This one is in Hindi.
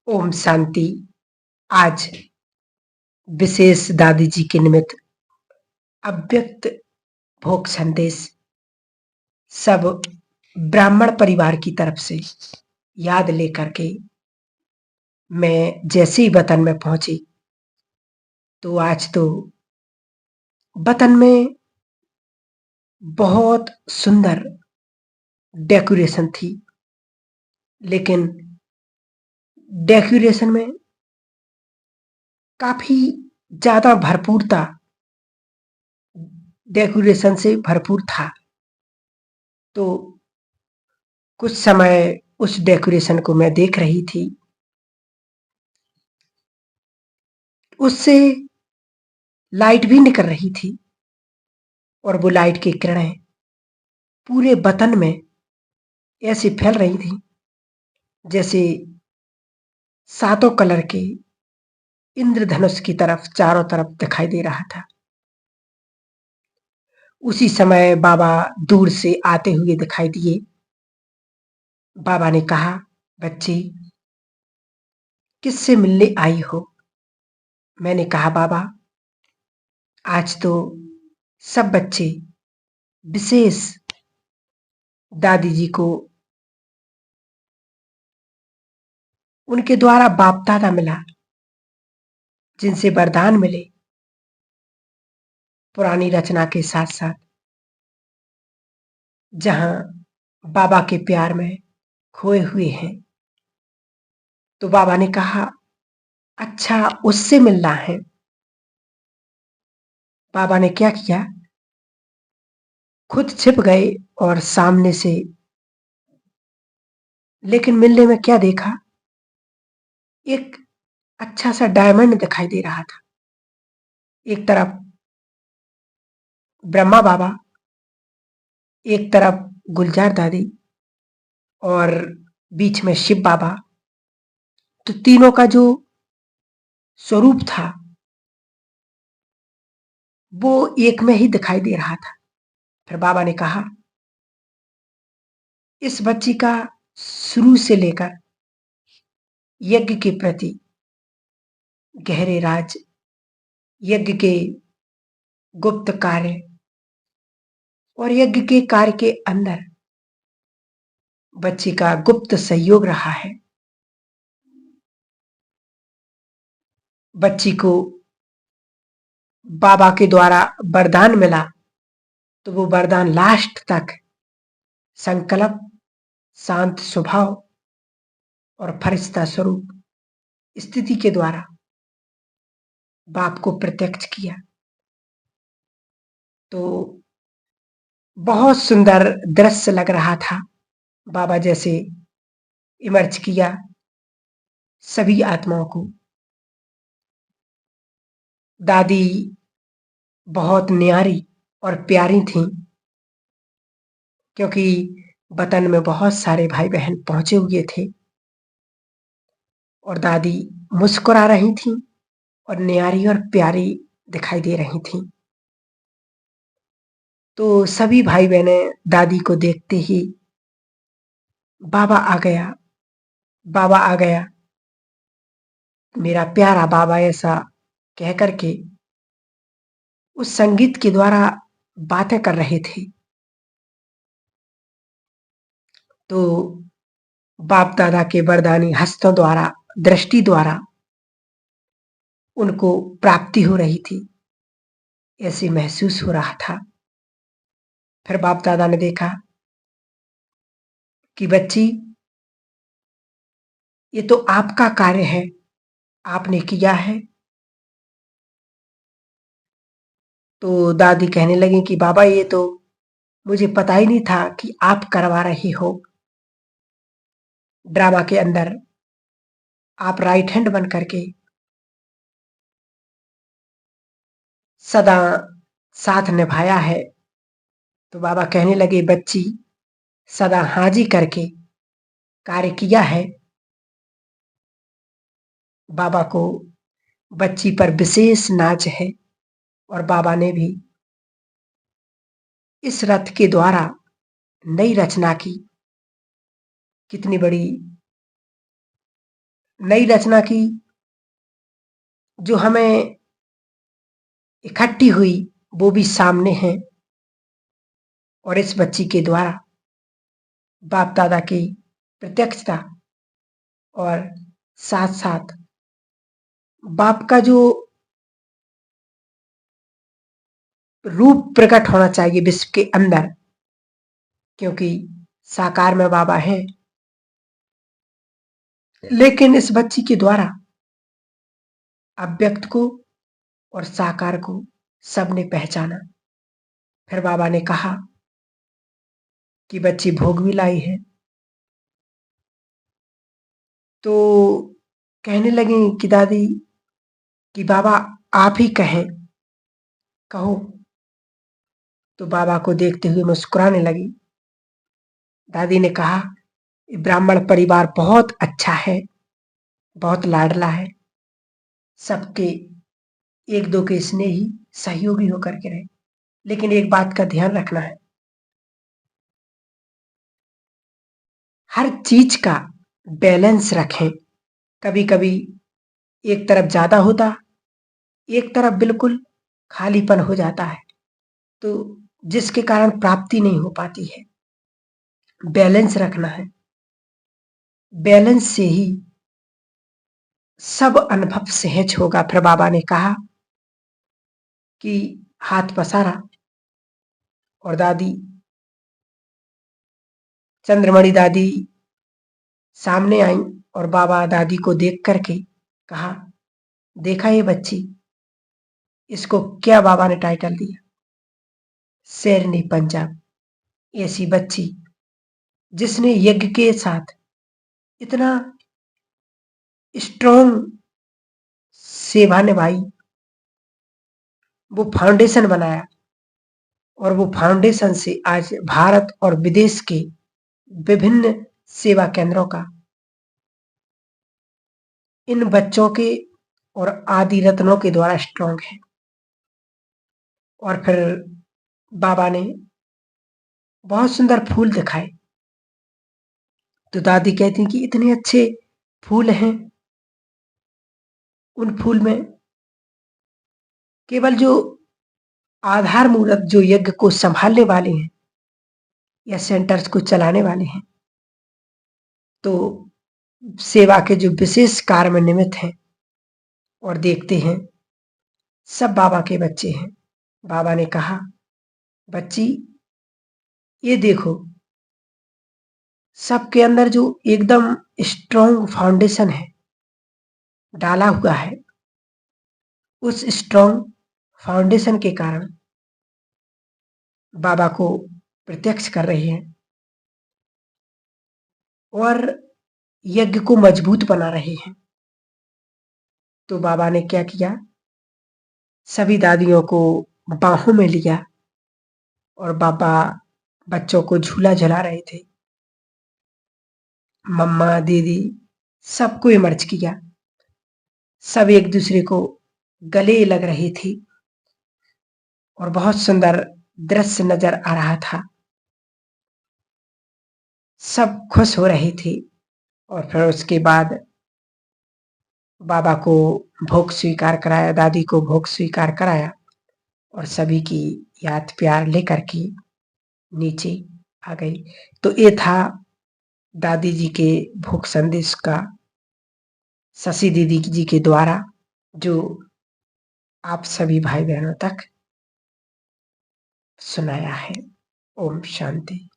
ओम शांति। आज विशेष दादी जी के निमित्त अव्यक्त भोग संदेश सब ब्राह्मण परिवार की तरफ से याद लेकर के मैं जैसे ही वतन में पहुंची तो आज तो वतन में बहुत सुंदर डेकोरेशन थी, लेकिन डेकोरेशन में काफी ज्यादा भरपूरता डेकोरेशन से भरपूर था। तो कुछ समय उस डेकोरेशन को मैं देख रही थी। उससे लाइट भी निकल रही थी और वो लाइट की किरणें पूरे वतन में ऐसे फैल रही थी जैसे सातों कलर के इंद्रधनुष की तरफ चारों तरफ दिखाई दे रहा था। उसी समय बाबा दूर से आते हुए दिखाई दिए। बाबा ने कहा, बच्ची किससे मिलने आई हो? मैंने कहा, बाबा आज तो सब बच्चे विशेष दादी जी को उनके द्वारा बाप दादा मिला, जिनसे वरदान मिले पुरानी रचना के साथ साथ, जहां बाबा के प्यार में खोए हुए हैं। तो बाबा ने कहा, अच्छा उससे मिलना है। बाबा ने क्या किया, खुद छिप गए और सामने से, लेकिन मिलने में क्या देखा, एक अच्छा सा डायमंड दिखाई दे रहा था। एक तरफ ब्रह्मा बाबा, एक तरफ गुलजार दादी और बीच में शिव बाबा। तो तीनों का जो स्वरूप था वो एक में ही दिखाई दे रहा था। फिर बाबा ने कहा, इस बच्ची का शुरू से लेकर यज्ञ के प्रति गहरे राज, यज्ञ के गुप्त कार्य और यज्ञ के कार्य के अंदर बच्ची का गुप्त सहयोग रहा है। बच्ची को बाबा के द्वारा वरदान मिला, तो वो वरदान लास्ट तक संकल्प, शांत स्वभाव और फरिश्ता स्वरूप स्थिति के द्वारा बाप को प्रत्यक्ष किया। तो बहुत सुंदर दृश्य लग रहा था। बाबा जैसे इमर्ज किया सभी आत्माओं को। दादी बहुत न्यारी और प्यारी थी, क्योंकि वतन में बहुत सारे भाई बहन पहुंचे हुए थे और दादी मुस्कुरा रही थी और न्यारी और प्यारी दिखाई दे रही थी। तो सभी भाई बहने दादी को देखते ही, बाबा आ गया, बाबा आ गया, मेरा प्यारा बाबा, ऐसा कह करके उस संगीत के द्वारा बातें कर रहे थे। तो बाप दादा के वरदानी हस्तों द्वारा, दृष्टि द्वारा उनको प्राप्ति हो रही थी, ऐसे महसूस हो रहा था। फिर बाप दादा ने देखा कि बच्ची, ये तो आपका कार्य है, आपने किया है। तो दादी कहने लगी कि बाबा ये तो मुझे पता ही नहीं था कि आप करवा रही हो। ड्रामा के अंदर आप राइट हैंड बन करके सदा साथ निभाया है। तो बाबा कहने लगे, बच्ची सदा हाजी करके कार्य किया है। बाबा को बच्ची पर विशेष नाज है और बाबा ने भी इस रथ के द्वारा नई रचना की। कितनी बड़ी नई रचना की जो हमें इकट्ठी हुई वो भी सामने है, और इस बच्ची के द्वारा बाप दादा की प्रत्यक्षता और साथ साथ बाप का जो रूप प्रकट होना चाहिए विश्व के अंदर, क्योंकि साकार में बाबा है, लेकिन इस बच्ची के द्वारा अव्यक्त को और साकार को सबने पहचाना। फिर बाबा ने कहा कि बच्ची भोग भी लाई है, तो कहने लगी कि दादी कि बाबा आप ही कहें, कहो। तो बाबा को देखते हुए मुस्कुराने लगी। दादी ने कहा, ब्राह्मण परिवार बहुत अच्छा है, बहुत लाडला है, सबके एक दो के स्नेही सहयोगी होकर के रहे, लेकिन एक बात का ध्यान रखना है, हर चीज का बैलेंस रखें। कभी कभी एक तरफ ज्यादा होता, एक तरफ बिल्कुल खालीपन हो जाता है, तो जिसके कारण प्राप्ति नहीं हो पाती है। बैलेंस रखना है, बैलेंस से ही सब अनुभव सहज होगा। फिर बाबा ने कहा कि हाथ पसारा और दादी चंद्रमणि दादी सामने आई और बाबा दादी को देख करके कहा, देखा ये बच्ची, इसको क्या बाबा ने टाइटल दिया, शेरनी पंजाब। ऐसी बच्ची जिसने यज्ञ के साथ इतना स्ट्रॉन्ग सेवा निभाई, वो फाउंडेशन बनाया, और वो फाउंडेशन से आज भारत और विदेश के विभिन्न सेवा केंद्रों का इन बच्चों के और आदि रत्नों के द्वारा स्ट्रॉन्ग है। और फिर बाबा ने बहुत सुंदर फूल दिखाए, तो दादी कहती कि इतने अच्छे फूल हैं, उन फूल में केवल जो आधार मूर्त जो यज्ञ को संभालने वाले हैं या सेंटर्स को चलाने वाले हैं, तो सेवा के जो विशेष कार्य में निमित्त हैं और देखते हैं, सब बाबा के बच्चे हैं। बाबा ने कहा, बच्ची ये देखो, सबके अंदर जो एकदम स्ट्रॉन्ग फाउंडेशन है डाला हुआ है, उस स्ट्रॉन्ग फाउंडेशन के कारण बाबा को प्रत्यक्ष कर रहे हैं और यज्ञ को मजबूत बना रहे हैं। तो बाबा ने क्या किया, सभी दादियों को बाहों में लिया और बाबा बच्चों को झूला झुला रहे थे। मम्मा दीदी सबको इमर्ज किया, सब एक दूसरे को गले लग रही थी और बहुत सुंदर दृश्य नजर आ रहा था। सब खुश हो रही थी। और फिर उसके बाद बाबा को भोग स्वीकार कराया, दादी को भोग स्वीकार कराया और सभी की याद प्यार लेकर के नीचे आ गई। तो ये था दादी जी के भोग संदेश का शशि दीदी जी के द्वारा, जो आप सभी भाई बहनों तक सुनाया है। ओम शांति।